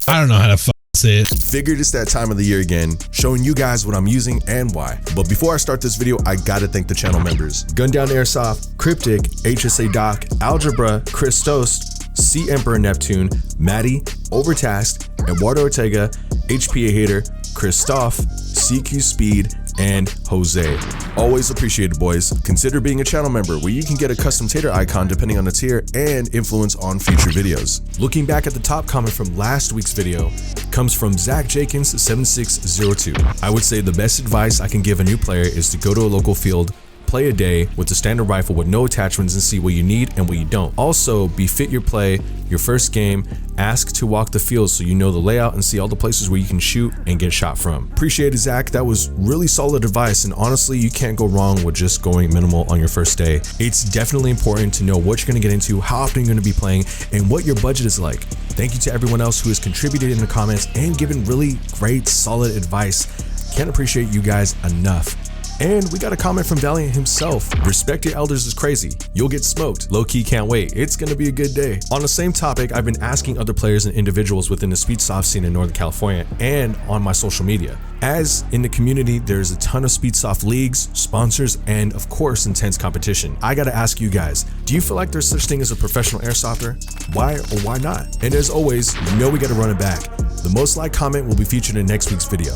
I don't know how to say it. Figured it's that time of the year again, showing you guys what I'm using and why. But before I start this video, I gotta thank the channel members: Gundown Airsoft, Cryptic, HSA Doc, Algebra, Christos, C Emperor Neptune, Maddie, Overtasked, Eduardo Ortega, HPA Hater, Christoph, CQ Speed, and Jose. Always appreciated, boys. Consider being a channel member where you can get a custom tater icon depending on the tier and influence on future videos. Looking back at the top comment from last week's video comes from Zach Jakins 7602. I would say the best advice I can give a new player is to go to a local field, play a day with the standard rifle with no attachments and see what you need and what you don't. Also, befit your play, your first game, ask to walk the field so you know the layout and see all the places where you can shoot and get shot from. Appreciate it, Zach. That was really solid advice, and honestly, you can't go wrong with just going minimal on your first day. It's definitely important to know what you're gonna get into, how often you're gonna be playing, and what your budget is like. Thank you to everyone else who has contributed in the comments and given really great, solid advice. Can't appreciate you guys enough. And we got a comment from Valiant himself. Respect your elders is crazy. You'll get smoked. Low key can't wait. It's gonna be a good day. On the same topic, I've been asking other players and individuals within the Speedsoft scene in Northern California and on my social media. As in the community, there's a ton of Speedsoft leagues, sponsors, and of course, intense competition. I gotta ask you guys, do you feel like there's such thing as a professional airsofter? Why or why not? And as always, you know we gotta run it back. The most liked comment will be featured in next week's video.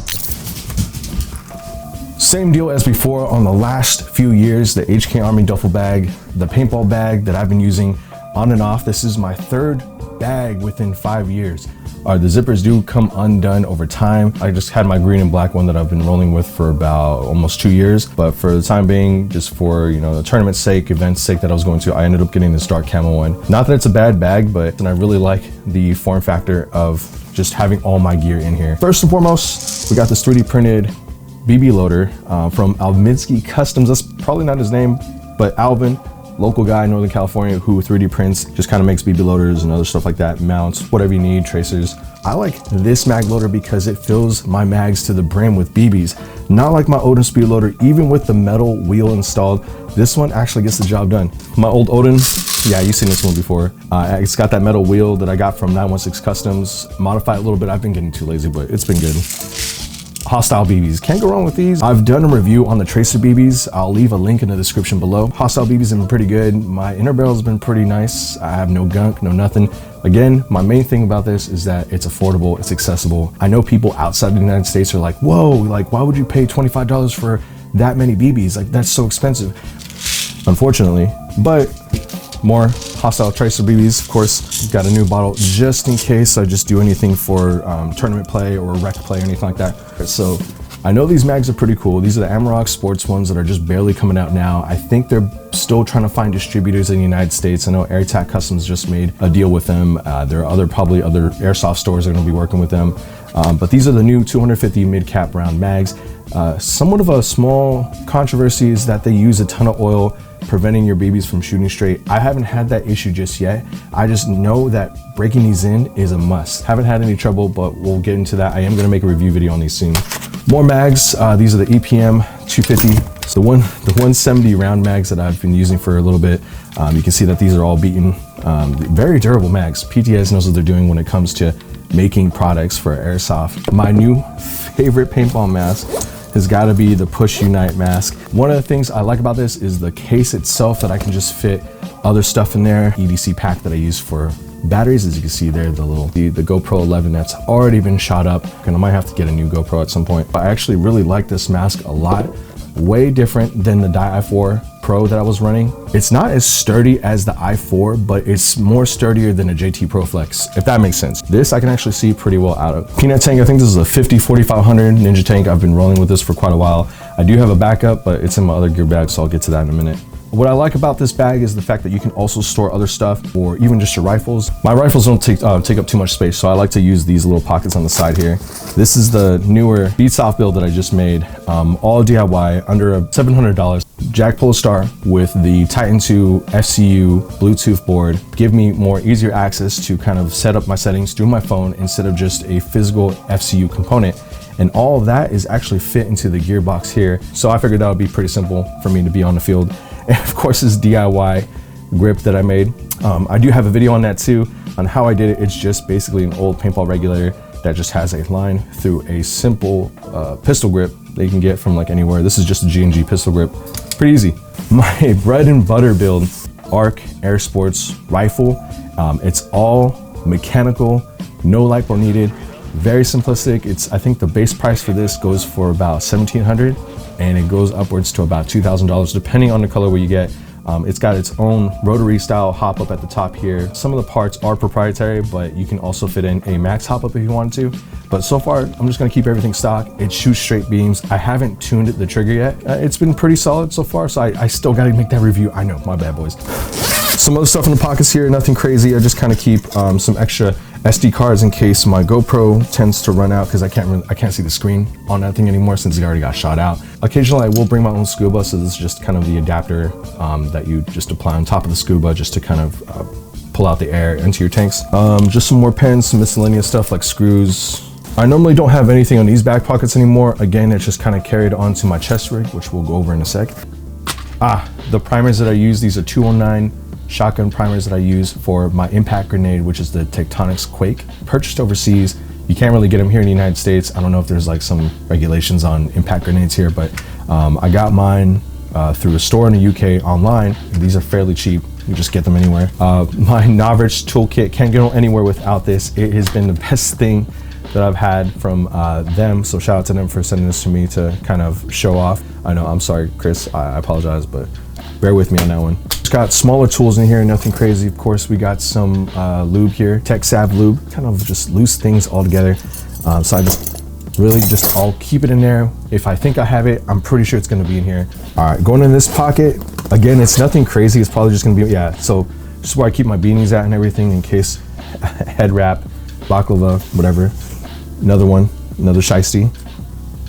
Same deal as before on the last few years, the HK Army duffel bag, the paintball bag that I've been using on and off. This is my third bag within 5 years. The zippers do come undone over time. I just had my green and black one that I've been rolling with for about almost 2 years. But for the time being, just for, you know, the tournament's sake, event's sake that I was going to, I ended up getting this dark camo one. Not that it's a bad bag, but I really like the form factor of just having all my gear in here. First and foremost, we got this 3D printed BB loader from Alvinsky Customs. That's probably not his name, but Alvin, local guy in Northern California who 3D prints, just kind of makes BB loaders and other stuff like that, mounts, whatever you need, tracers. I like this mag loader because it fills my mags to the brim with BBs. Not like my Odin speed loader, even with the metal wheel installed, this one actually gets the job done. My old Odin, yeah, you've seen this one before. It's got that metal wheel that I got from 916 Customs, modified a little bit. I've been getting too lazy, but it's been good. Hostile BBs, can't go wrong with these. I've done a review on the Tracer BBs. I'll leave a link in the description below. Hostile BBs have been pretty good. My inner barrel has been pretty nice. I have no gunk, no nothing. Again, my main thing about this is that it's affordable, it's accessible. I know people outside the United States are like, whoa, like why would you pay $25 for that many BBs? Like that's so expensive. Unfortunately, but more Hostile Tracer BBs. Of course, got a new bottle just in case I just do anything for tournament play or rec play or anything like that. So I know these mags are pretty cool. These are the Amarok Sports ones that are just barely coming out now. I think they're still trying to find distributors in the United States. I know AirTac Customs just made a deal with them. There are probably other airsoft stores that are gonna be working with them. But these are the new 250 mid-cap round mags. Somewhat of a small controversy is that they use a ton of oil, preventing your BBs from shooting straight. I haven't had that issue just yet. I just know that breaking these in is a must. Haven't had any trouble, but we'll get into that. I am gonna make a review video on these soon. More mags, these are the EPM 250. So the 170 round mags that I've been using for a little bit. You can see that these are all beaten. Very durable mags. PTS knows what they're doing when it comes to making products for airsoft. My new favorite paintball mask has got to be the Push Unite mask. One of the things I like about this is the case itself, that I can just fit other stuff in there. EDC pack that I use for batteries, as you can see there, the GoPro 11 that's already been shot up, and I might have to get a new GoPro at some point. But I actually really like this mask a lot. Way different than the i4 Pro that I was running. It's not as sturdy as the i4, but it's more sturdier than a JT Pro Flex, if that makes sense. This I can actually see pretty well out of. Peanut tank, I think this is a 50-4500 Ninja tank. I've been rolling with this for quite a while. I do have a backup, but it's in my other gear bag, so I'll get to that in a minute. What I like about this bag is the fact that you can also store other stuff, or even just your rifles. My rifles don't take up too much space, so I like to use these little pockets on the side here. This is the newer Speedsoft build that I just made, all DIY, under $700. Jack Polestar with the Titan 2 FCU Bluetooth board give me easier access to kind of set up my settings through my phone instead of just a physical FCU component. And all of that is actually fit into the gearbox here. So I figured that would be pretty simple for me to be on the field. And of course, it's DIY. grip that I made. I do have a video on that too, on how I did it. It's just basically an old paintball regulator that just has a line through a simple pistol grip that you can get from like anywhere. This is just a G&G pistol grip. Pretty easy. My bread and butter build, ARC Air Sports rifle. It's all mechanical, no lipo needed, very simplistic. I think the base price for this goes for about $1,700, and it goes upwards to about $2,000 depending on the colorway you get. It's got its own rotary style hop up at the top here. Some of the parts are proprietary, but you can also fit in a max hop up if you wanted to. But so far, I'm just gonna keep everything stock. It shoots straight beams. I haven't tuned the trigger yet. It's been pretty solid so far, so I still gotta make that review. I know, my bad, boys. Some other stuff in the pockets here, nothing crazy. I just kind of keep some extra SD cards in case my GoPro tends to run out, because I can't see the screen on that thing anymore since it already got shot out. Occasionally I will bring my own scuba, so this is just kind of the adapter that you just apply on top of the scuba just to kind of pull out the air into your tanks. Just some more pens, some miscellaneous stuff like screws. I normally don't have anything on these back pockets anymore. Again, it's just kind of carried onto my chest rig, which we'll go over in a sec. The primers that I use, these are 209 shotgun primers that I use for my impact grenade, which is the Tectonics Quake. Purchased overseas. You can't really get them here in the United States. I don't know if there's like some regulations on impact grenades here, but I got mine through a store in the UK online. These are fairly cheap. You just get them anywhere. My Novritsch toolkit, can't go anywhere without this. It has been the best thing that I've had from them, so shout out to them for sending this to me to kind of show off. I know, I'm sorry, Chris, I apologize, but bear with me on that one. Just got smaller tools in here, nothing crazy. Of course, we got some lube here, TechSav lube, kind of just loose things all together. So I just really I'll keep it in there. If I think I have it, I'm pretty sure it's gonna be in here. All right, going in this pocket, again, it's nothing crazy. It's probably just gonna be, yeah, so this is where I keep my beanies at and everything in case head wrap, baklava, whatever. Another one, another shiesty,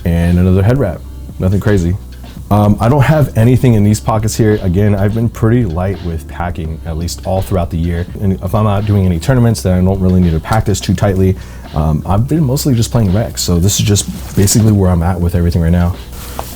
and another head wrap. Nothing crazy. I don't have anything in these pockets here. Again, I've been pretty light with packing, at least all throughout the year. And if I'm not doing any tournaments, then I don't really need to pack this too tightly. I've been mostly just playing rec, so this is just basically where I'm at with everything right now.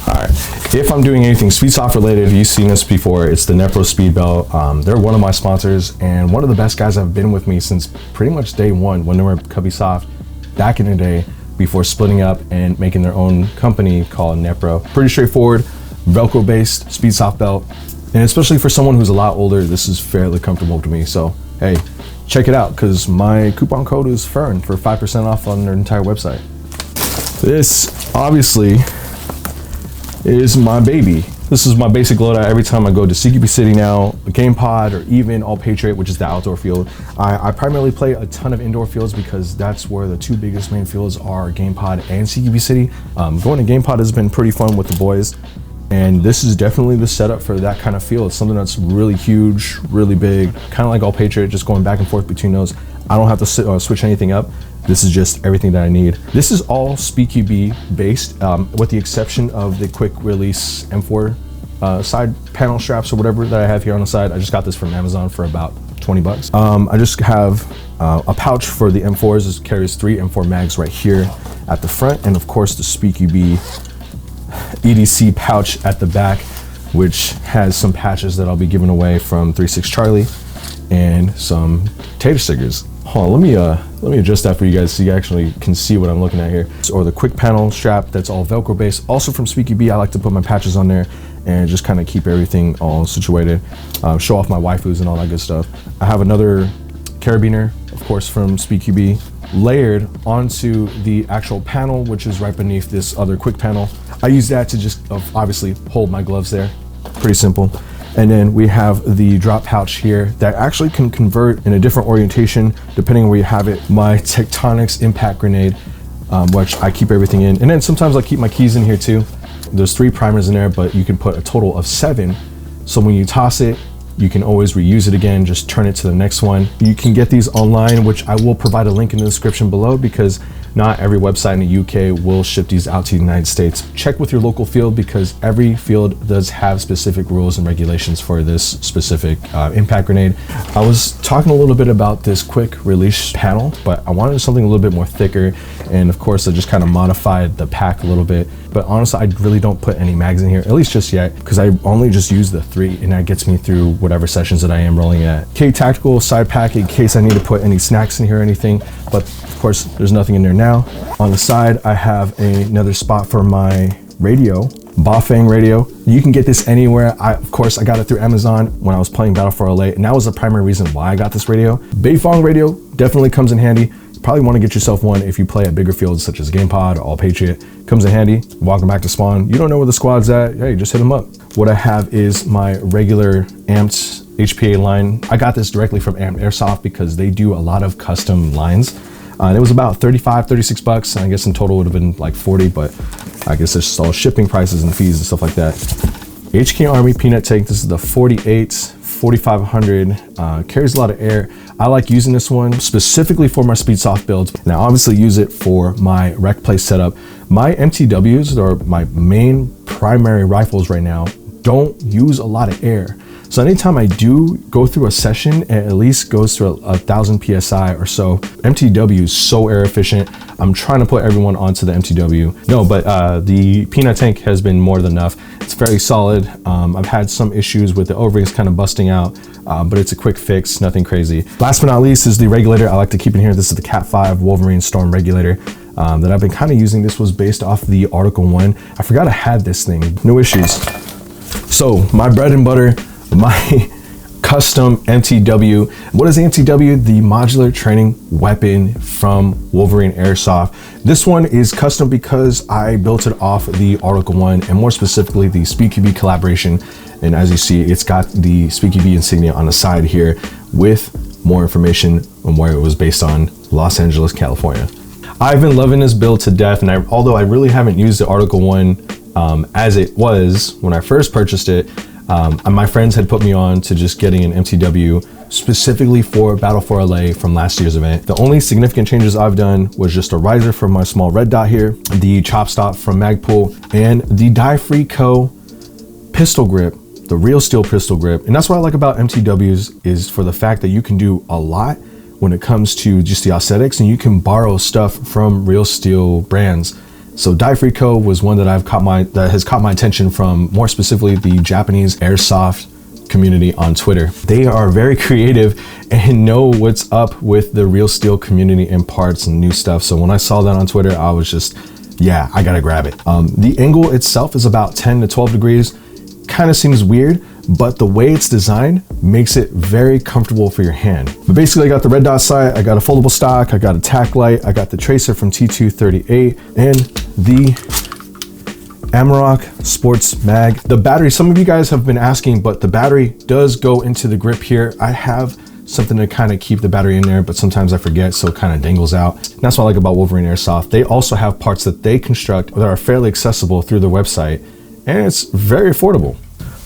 All right, if I'm doing anything Speedsoft related, you've seen this before, it's the Neppro speed belt. They're one of my sponsors and one of the best guys that have been with me since pretty much day one when they were Cubby Soft back in the day before splitting up and making their own company called Neppro. Pretty straightforward, Velcro based Speedsoft belt. And especially for someone who's a lot older, this is fairly comfortable to me. So, hey, check it out because my coupon code is FERN for 5% off on their entire website. This obviously is my baby. This is my basic loadout every time I go to CQB City now, Game Pod, or even All Patriot, which is the outdoor field. I primarily play a ton of indoor fields because that's where the two biggest main fields are, Game Pod and CQB City. Going to Game Pod has been pretty fun with the boys, and this is definitely the setup for that kind of field. It's something that's really huge, really big, kind of like All Patriot, just going back and forth between those. I don't have to switch anything up. This is just everything that I need. This is all SpeedQB based, with the exception of the quick release M4 side panel straps or whatever that I have here on the side. I just got this from Amazon for about 20 bucks. I just have a pouch for the M4s. It carries 3 M4 mags right here at the front, and of course the SpeedQB EDC pouch at the back, which has some patches that I'll be giving away from 3-6 Charlie and some tater stickers. Hold on, let me adjust that for you guys so you actually can see what I'm looking at here. Or the quick panel strap that's all Velcro based. Also from SpeedQB, I like to put my patches on there and just kind of keep everything all situated. Show off my waifus and all that good stuff. I have another carabiner, of course, from SpeedQB, layered onto the actual panel, which is right beneath this other quick panel. I use that to just obviously hold my gloves there. Pretty simple. And then we have the drop pouch here that actually can convert in a different orientation depending on where you have it. My Tectonics impact grenade, which I keep everything in. And then sometimes I keep my keys in here too. There's 3 primers in there, but you can put a total of 7. So when you toss it, you can always reuse it again, just turn it to the next one. You can get these online, which I will provide a link in the description below because not every website in the UK will ship these out to the United States. Check with your local field because every field does have specific rules and regulations for this specific impact grenade. I was talking a little bit about this quick release panel, but I wanted something a little bit more thicker. And of course, I just kind of modified the pack a little bit. But honestly, I really don't put any mags in here, at least just yet, because I only just use the 3 and that gets me through whatever sessions that I am rolling at. Okay, tactical side pack in case I need to put any snacks in here or anything, but of course there's nothing in there now. On the side, I have another spot for my radio, Bafang radio. You can get this anywhere. Of course, I got it through Amazon when I was playing Battle for LA, and that was the primary reason why I got this radio. Beifong radio definitely comes in handy. You probably want to get yourself one if you play at bigger fields such as GamePod or All Patriot. Comes in handy. Walking back to spawn, you don't know where the squad's at, hey, just hit them up. What I have is my regular amped HPA line. I got this directly from Airsoft because they do a lot of custom lines. It was about 35, 36 bucks. I guess in total would have been like 40, but I guess there's all shipping prices and fees and stuff like that. HK Army peanut tank. This is the 48 4500. Carries a lot of air. I like using this one specifically for my Speedsoft builds. Now, obviously use it for my rec play setup. My MTWs, or my main primary rifles right now, don't use a lot of air. So anytime I do go through a session, it at least goes through 1000 PSI or so. MTW is so air efficient. I'm trying to put everyone onto the MTW. No, but the peanut tank has been more than enough. It's very solid. I've had some issues with the O-rings kind of busting out, but it's a quick fix, nothing crazy. Last but not least is the regulator I like to keep in here. This is the Cat 5 Wolverine Storm regulator that I've been kind of using. This was based off the Article 1. I forgot I had this thing, no issues. So my bread and butter, my custom MTW. What is the MTW? The modular training weapon from Wolverine Airsoft. This one is custom because I built it off the Article 1 and more specifically the SpeedQB collaboration. And as you see, it's got the SpeedQB insignia on the side here with more information on where it was based on, Los Angeles, California. I've been loving this build to death, and although I really haven't used the Article 1 as it was when I first purchased it, my friends had put me on to just getting an MTW specifically for Battle for LA from last year's event. The only significant changes I've done was just a riser for my small red dot here, the chop stop from Magpul, and the Die-Free Co. pistol grip, the real steel pistol grip. And that's what I like about MTWs, is for the fact that you can do a lot when it comes to just the aesthetics, and you can borrow stuff from real steel brands. So Die-Free Co. was one that has caught my attention from, more specifically, the Japanese Airsoft community on Twitter. They are very creative and know what's up with the real steel community and parts and new stuff. So when I saw that on Twitter, I was just, yeah, I gotta grab it. The angle itself is about 10 to 12 degrees. Kind of seems weird, but the way it's designed makes it very comfortable for your hand. But basically, I got the red dot sight, I got a foldable stock, I got a tack light, I got the tracer from T238, and the Amarok Sports Mag. The battery, some of you guys have been asking, but the battery does go into the grip here. I have something to kind of keep the battery in there, but sometimes I forget, so it kind of dangles out. And that's what I like about Wolverine Airsoft. They also have parts that they construct that are fairly accessible through their website, and it's very affordable.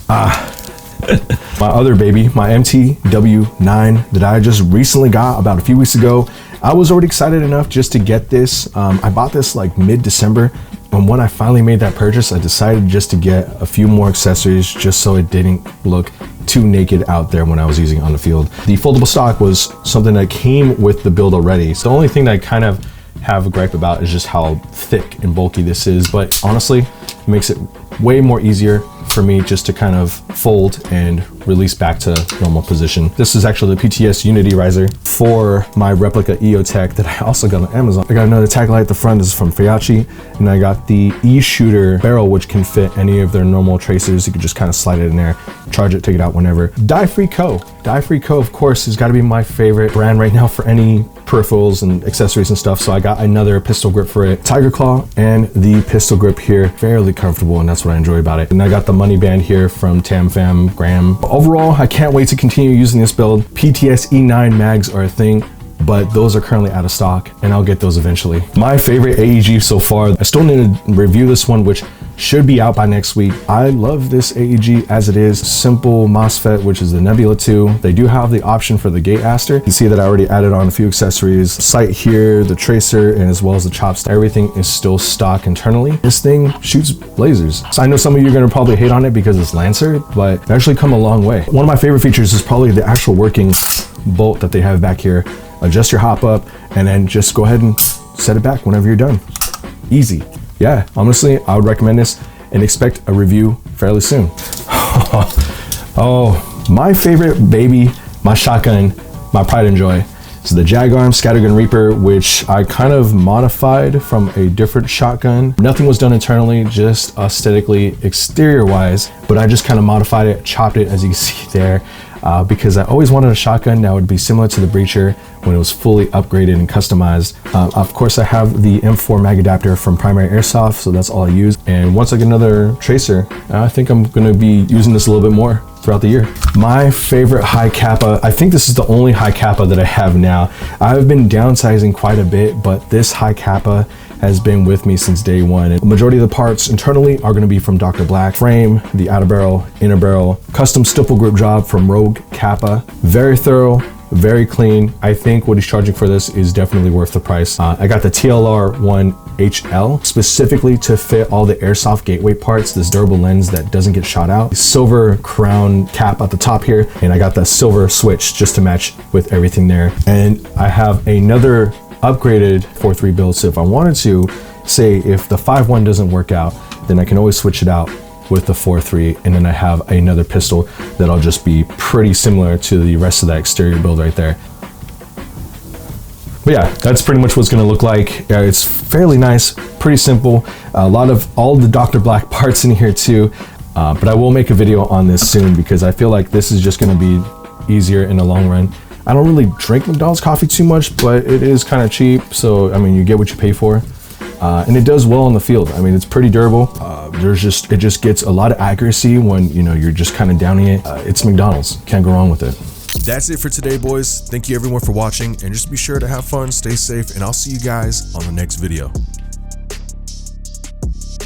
My other baby, my MTW9 that I just recently got about a few weeks ago. I was already excited enough just to get this. I bought this like mid-December, and when I finally made that purchase, I decided just to get a few more accessories just so it didn't look too naked out there when I was using it on the field. The foldable stock was something that came with the build already. So the only thing that I kind of have a gripe about is just how thick and bulky this is, but honestly, it makes it way more easier for me just to kind of fold and release back to normal position. This is actually the PTS Unity riser for my replica EOTech that I also got on Amazon. I got another tack light at the front. This is from Feyachi, and I got the E-Shooter barrel, which can fit any of their normal tracers. You could just kind of slide it in there, charge it, take it out whenever. Die-Free Co. Die-Free Co, of course, has got to be my favorite brand right now for any peripherals and accessories and stuff. So I got another pistol grip for it, Tiger Claw, and the pistol grip here, fairly comfortable, and that's what I enjoy about it. And I got the money band here from TamFam Graham. Overall, I can't wait to continue using this build. PTS E9 mags are a thing, but those are currently out of stock, and I'll get those eventually. My favorite AEG so far, I still need to review this one, which should be out by next week. I love this AEG as it is. Simple MOSFET, which is the Nebula 2. They do have the option for the gate aster. You can see that I already added on a few accessories. Sight here, the tracer, and as well as the chopstick. Everything is still stock internally. This thing shoots lasers. So I know some of you are gonna probably hate on it because it's Lancer, but it actually come a long way. One of my favorite features is probably the actual working bolt that they have back here. Adjust your hop up, and then just go ahead and set it back whenever you're done. Easy. Yeah, honestly, I would recommend this and expect a review fairly soon. Oh, My favorite baby, my shotgun, my pride and joy. So the Jag Arm Scattergun Reaper, which I kind of modified from a different shotgun. Nothing was done internally, just aesthetically, exterior wise, but I just kind of modified it, chopped it, as you can see there, because I always wanted a shotgun that would be similar to the Breacher when it was fully upgraded and customized. Of course, I have the M4 mag adapter from Primary Airsoft, so that's all I use. And once I get another tracer, I think I'm gonna be using this a little bit more throughout the year. My favorite high Capa, I think this is the only high Capa that I have now. I've been downsizing quite a bit, but this high Capa has been with me since day one. And the majority of the parts internally are going to be from Dr. Black. Frame, the outer barrel, inner barrel, custom stipple grip job from Rogue Capa. Very thorough, very clean. I think what he's charging for this is definitely worth the price. I got the TLR1 HL specifically to fit all the Airsoft gateway parts, this durable lens that doesn't get shot out. Silver crown cap at the top here, and I got the silver switch just to match with everything there. And I have another upgraded 4.3 build, so if I wanted to, say if the 5.1 doesn't work out, then I can always switch it out with the 4.3, and then I have another pistol that'll just be pretty similar to the rest of that exterior build right there. But yeah, that's pretty much what's gonna look like. It's fairly nice, pretty simple. A lot of all the Dr. Black parts in here too, but I will make a video on this soon because I feel like this is just gonna be easier in the long run. I don't really drink McDonald's coffee too much, but it is kind of cheap, so I mean, you get what you pay for. And it does well in the field. I mean, it's pretty durable. It just gets a lot of accuracy when, you know, you're just kind of downing it. It's McDonald's, can't go wrong with it. That's it for today, boys. Thank you everyone for watching, and just be sure to have fun, stay safe, and I'll see you guys on the next video.